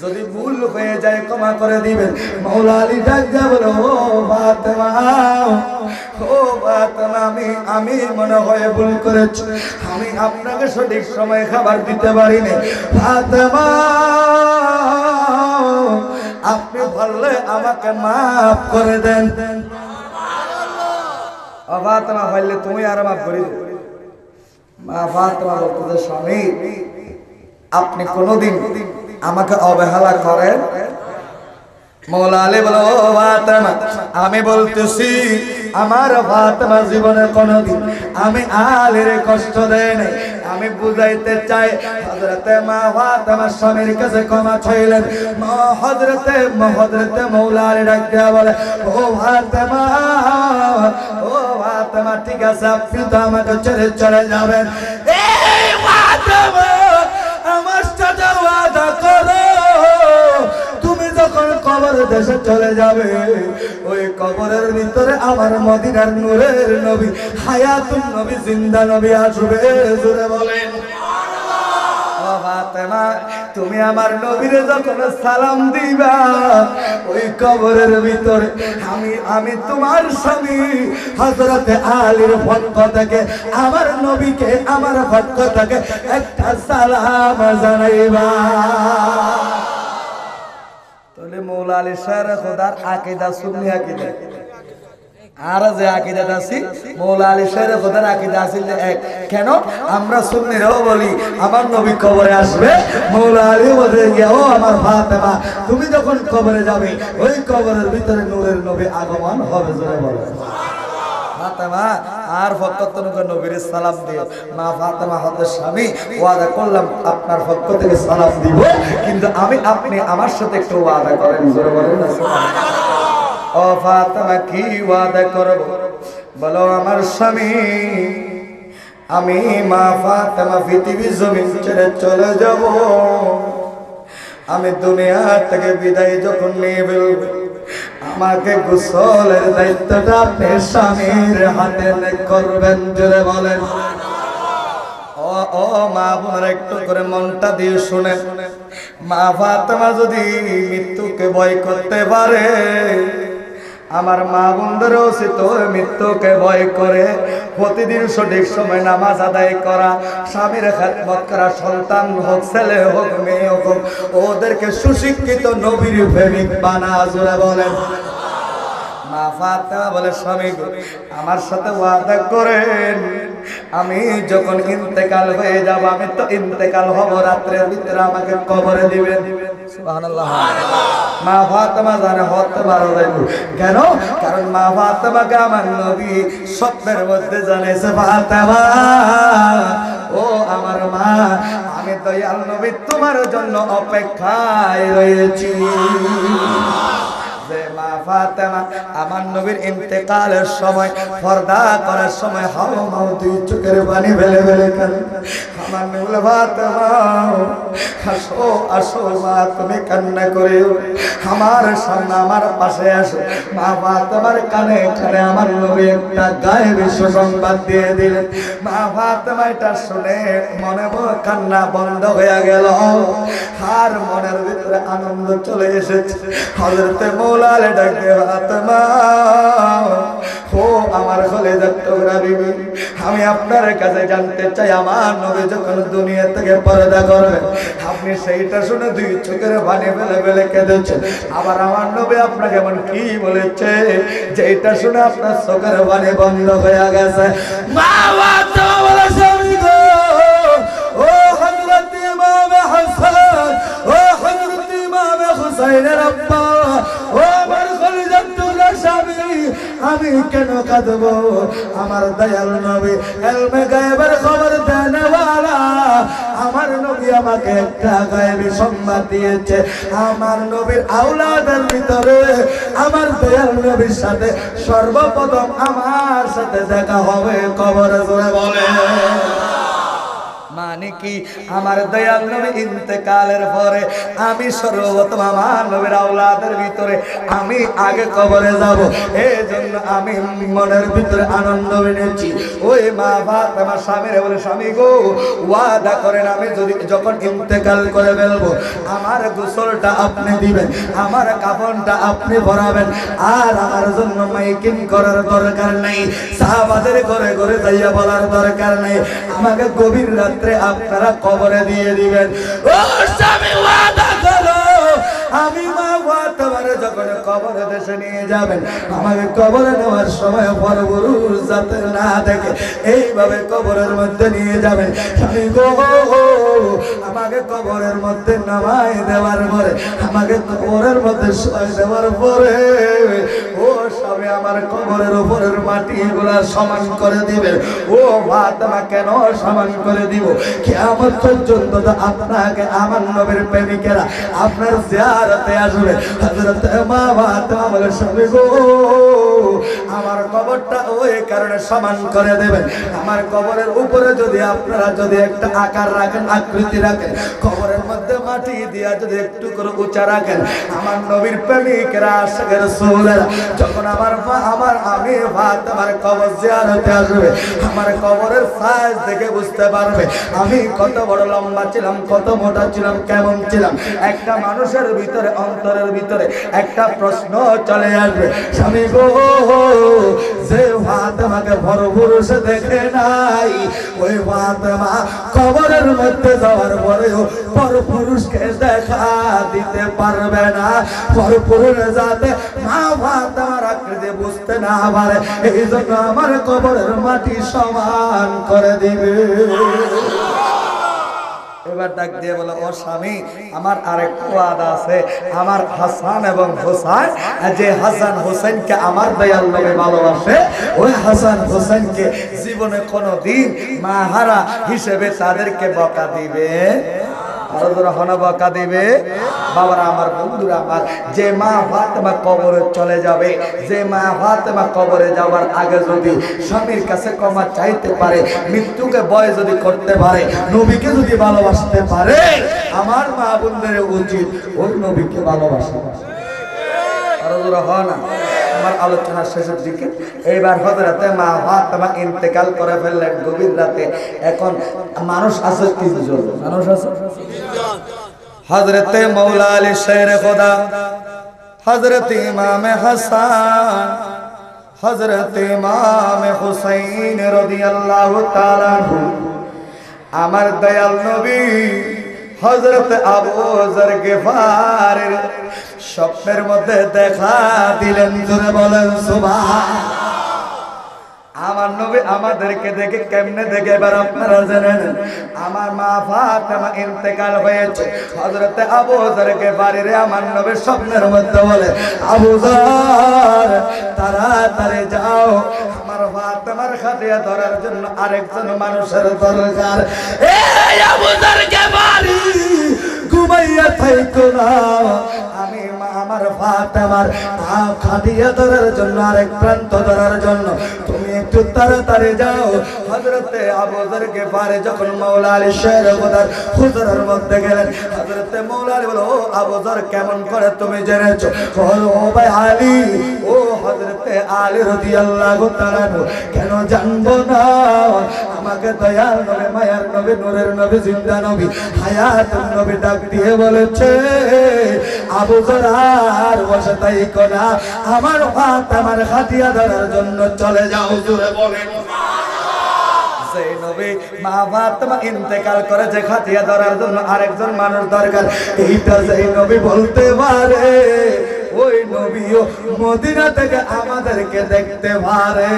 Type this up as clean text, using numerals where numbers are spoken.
যদি ভুল হয়ে যায় ক্ষমা করে দিবেন। মাওলা আলী ডাক দিয়া বলে, ও ফাতেমা, ও ফাতেমা, আমি মনে হয় ভুল করেছি, আমি আপনাকে সঠিক সময় খাবার দিতে পারিনি। ফাতেমা, আপনি বললে আমাকে মাফ করে দেন। ফাতেমা বললে, তুমি আর মাফ করে দিও। মা ফাতেমা বলতে, স্বামী, আপনি কোনদিন আমাকে অবহেলা করেন? মাওলা আলী বলে, ও ফাতেমা, আমি বলতেছি আমার ফাতেমা জীবনে কোনদিন আমি আলীর কষ্ট দেই নাই। আমি বুঝাইতে চাই, হযরতে মা ফাতেমা স্বামীর কাছে ক্ষমা চাইলেন। হযরতে মাওলা আলী ডাক দিয়া বলে, ও ফাতেমা, ও ফাতেমা, ঠিক আছে, আপনি তো আমাকে ছেড়ে চলে যাবেন। এই ফাতেমা, আমার সাথে ওয়াদা করো, তুমি যখন কবর দেশে চলে যাবে, ওই কবরের ভিতরে আমার মদিনার নূরের নবী, হায়াতুন নবী, জিন্দা নবী আসবে। জোরে বলেন সুবহানাল্লাহ। ও ফাতেমা, তুমি আমার নবীরে যখন সালাম দিবা, ওই কবরের ভিতরে আমি তোমার স্বামী হযরতে আলীর পক্ষ থেকে আমার নবীকে আমার পক্ষ থেকে একটা সালাম জানাইবা। তাহলে মাওলা আলী শাহ খোদার আকীদা সুন্নি আকীদা, আর যে আকীদাটা আছে মাওলা আলী শাহ খোদার আকীদা আছিল এক। কেন? আমরা সুন্নিরাও বলি আমার নবী কবরে আসবে, মাওলা আলী বলে, ও আমার ফাতেমা, তুমি যখন কবরে যাবে, ওই কবরের ভিতরে নূরের নবী আগমন হবে। জোরে বলো ফাতেমা, আর ফকত নবীর সালাম দিও। মা ফাতেমা হতে, স্বামী, ওয়াদা করলাম আপনার পক্ষ থেকে সালাম দিব, কিন্তু আপনি আমার সাথে একটু ওয়াদা করেন। জোরে বলেন না সুবহানাল্লাহ। ও ফাতেমা, কি ওয়াদা করব? বলো, আমার স্বামী, আমি মা ফাতেমা পৃথিবী জমিন ছেড়ে চলে যাব, আমি দুনিয়া থেকে বিদায় যখন নিয়ে ফেলব, আমাকে গোসলের দায়িত্বটা আপনি স্বামীর হাতে করবেন। জোরে বলেন ও মা বোনেরা, একটু করে মনটা দিয়ে শুনেন। মা ফাতেমা যদি মৃত্যুকে ভয় করতে পারে, আমার মা বোনদেরও তো মৃত্যুকে ভয় করে প্রতিদিন সঠিক সময় নামাজ আদায় করা, স্বামীর খেদমত করা, সন্তান হোক, ছেলে হোক, মেয়ে হোক, ওদেরকে সুশিক্ষিত নবীর প্রেমিক বানা। জোরে বলেন। মা ফাতেমা বলে, স্বামী গো, আমার সাথে ওয়াদা করেন, আমি যখন ইন্তেকাল হয়ে যাব, আমি তো ইন্তেকাল হব, রাত্রের ভিতরে আমাকে কবরে দিবেন। সুবহানাল্লাহ। মা ফাতেমা জানে হতে পারো কেন? কারণ মা ফাতেমাকে আমার নবী স্বপ্নের মধ্যে জানাইছে, ফাতেমা, ও আমার মা, আমি দয়াল নবী তোমার জন্য অপেক্ষায় রয়েছি। মা ফাতেমা আমার নবীর ইন্তেকালের সময়, পর্দা করার সময় হাও দুই চোখের পানি ফেলে ফেলে কাঁদে। আমার নবী, ফাতেমা, আসো আসো মা, তুমি কান্না করে আমার সামনে, আমার পাশে আসো। মা ফাতেমার কানে কানে আমার নবী একটা গায়েবী সুসংবাদ দিয়ে দিলেন। মা ফাতেমা এটা শুনে মনে কান্না বন্ধ হয়ে গেল, আর মনের ভিতরে আনন্দ চলে এসেছে। হযরতে মাওলা আলী ডাকে, ফাতেমা, ও আমার কলিজার টুকরা বিবি, আমি আপনার কাছে জানতে চাই, আমার নবী যখন দুনিয়া থেকে পর্দা করবেন, আপনি সেইটা শুনে দুই চোখের পানি ফেলে ফেলে কেঁদেছেন। আবার আমার নবী আপনাকে এমন কি বলেছে যে এটা শুনে আপনার চোখের পানি বন্ধ হয়ে গেছে? মা ফাতেমা বলে, স্বামী গো, ও হযরত ইমাম হাসান, ও হযরত ইমাম হুসাইনের আব্বা, ও আমার কলিজার টুকরা স্বামী, আমি কেন কাঁদবো? আমার দয়াল নবী ইলমে গায়েবের খবর দেনওয়ালা, আমার নবী আমাকে একটা গায়েবী সংবাদ দিয়েছে, আমার নবীর আওলাদের ভিতরে আমার দয়াল নবীর সাথে সর্বপ্রথম আমার সাথে দেখা হবে কবরে। জোরে বলে মানে কি আমার দয়াল নবী ইন্তেকালের পরে আমি সর্বপ্রথম আমার নবীর আওলাদের ভিতরে আমি আগে কবরে যাব। এই জন্য আমি মনের ভিতরে আনন্দ এনেছি। ওই মা ফাতেমা স্বামীরে বলে, স্বামী গো, ওয়াদা করেন আমি যদি যখন ইন্তেকাল করে ফেলবো আমার গোসলটা আপনি দিবেন, আমার কাফনটা আপনি ভরাবেন, আর আমার জন্য মাইকিং করার দরকার নেই, সাহাবাদের ঘরে ঘরে যাইয়া বলার দরকার নেই, আমাকে গভীর রাত্রে আপনারা কবরে দিয়ে দিবেন। ও স্বামী ওয়াদা করো, আমি মা ফাতেমারে যখন কবরে দেশে নিয়ে যাবেন আমাকে কবরে নেওয়ার সময় পরপুরুষ যাতে না দেখে এইভাবে কবরের মধ্যে নিয়ে যাবেন। স্বামী গো, আমাকে কবরের মধ্যে নামাই দেওয়ার পরে, আমাকে কবরের মধ্যে শোয় দেওয়ার পরে ও স্বামী আমার কবরের উপরের মাটিগুলা সমান করে দিবেন। ও ফাতেমা কেন সমান করে দিব? কিয়ামত পর্যন্ত তো আপনাকে আমার নবীর প্রেমিকেরা আপনার জিয়ারতে আসবে। হযরত মা ফাতেমা বলে, স্বামী গো, আমার কবরটা ওই কারণে সমান করে দেবেন, আমার কবরের উপরে যদি আপনারা যদি একটা আকার রাখেন, আকৃতি রাখেন, কবরের মধ্যে মাটি দিয়া যদি একটু করে উঁচা রাখেন, আমার নবীর প্রেমিকেরা আশিকের রাসূলেরা যখন আমি ফাতেমার কবর জিয়ারতে আসবে আমার কবরের সাইজ দেখে বুঝতে পারবে আমি কত বড় লম্বা ছিলাম, কত মোটা ছিলাম, কেমন ছিলাম। একটা মানুষের ভিতরে অন্তরের ভিতরে একটা প্রশ্ন চলে আসবে, স্বামী গো, যে ফাতেমাকে পরপুরুষ দেখে নাই ওই ফাতেমা কবরের মধ্যে যাওয়ার পরেও পরপুরুষকে দেখা দিতে পারবে না। পরপুরুষ যাতে মা ফাতেমার আকৃতি বুঝতে না পারে এই জন্য আমার কবরের মাটি সমান করে দিবে। এবার ডাক দিয়ে বলে, ও স্বামী, আমার আরেক ওয়াদা আছে, আমার হাসান এবং হোসেন, যে হাসান হোসেনকে আমার দয়াল নবী ভালোবাসে, ওই হাসান হোসেনকে জীবনে কোনোদিন মাহারা হিসেবে তাদেরকে বকা দিবে, বকা দিবে। বাবারা আমার, বন্ধুরা আমার, যে মা ফাতেমা কবরে চলে যাবে, যে মা ফাতেমা কবরে যাওয়ার আগে যদি স্বামীর কাছে ক্ষমা চাইতে পারে, মৃত্যুকে ভয় যদি করতে পারে, নবীকে যদি ভালোবাসতে পারে, আমার মা বোনদের উচিত ওই নবীকে ভালোবাসা। আমার আলোচনার শেষের দিকে এইবার হযরতে মা ফাতেমা ইন্তেকাল করে ফেললেন গভীর রাতে। এখন মানুষ আছে তিনজন, মানুষ আছে হযরতে মৌলা আলী শেরে খোদা, হযরতে ইমামে হাসান, হযরতে ইমামে হুসাইন রাদিয়াল্লাহু তাআলা আনহু। আমার দয়াল নবী হযরতে আবু যর গিফারের স্বপ্নের মধ্যে দেখা দিলেন। জোরে বলেন সুবহানাল্লাহ। আমার নবী আমাদেরকে দেখে কেমনে দেখে এবার আপনারা জানেন। আমার মা ফাতেমা ইন্তেকাল হয়েছে, হযরতে আবু যর গিফারিরে আমার নবী স্বপ্নের মধ্যে বলে, আবু যর তাড়াতাড়ি যাও, আমার ফাতেমার খাটিয়া ধরার জন্য আরেকজন মানুষের দরকার। এই আবু যর গিফারি ঘুমাইয়া থাইকো না, আমি আমার ফাতেমার খাটিয়া ধরার জন্য, আরেক প্রান্ত ধরার জন্য তুমি একটু তাড়াতাড়ি যাও। হযরতে আবু যর গিফারি যখন মৌলা আলী শেরে খোদার হুজুরের মধ্যে গেলেন, হযরতে মৌলা আলী বলে, ও আবু যর, কেমন করে তুমি জেনেছো? ও ভাই আলী, ও হযরতে আলী রাদিয়াল্লাহু তাআলা, কেন জানবো না? আমাকে দয়াল নবী, মায়ার নবী, নূরের নবী, জিন্দা নবী, হায়াতুন নবী ডাক দিয়ে বলেছে, আবু যর আর বসে থাইকো না, আমার ফাতেমার খাটিয়া ধরার জন্য চলে যাও। জোরে বলেন সুবহানাল্লাহ। সেই নবী মা ফাতেমা ইন্তেকাল করেছে, খাটিয়া ধরার জন্য আরেকজন মানুষ দরকার। এইটা সেই নবী বলতে পারে, ওই নবীও মদিনা থেকে আমাদেরকে দেখতে পারে।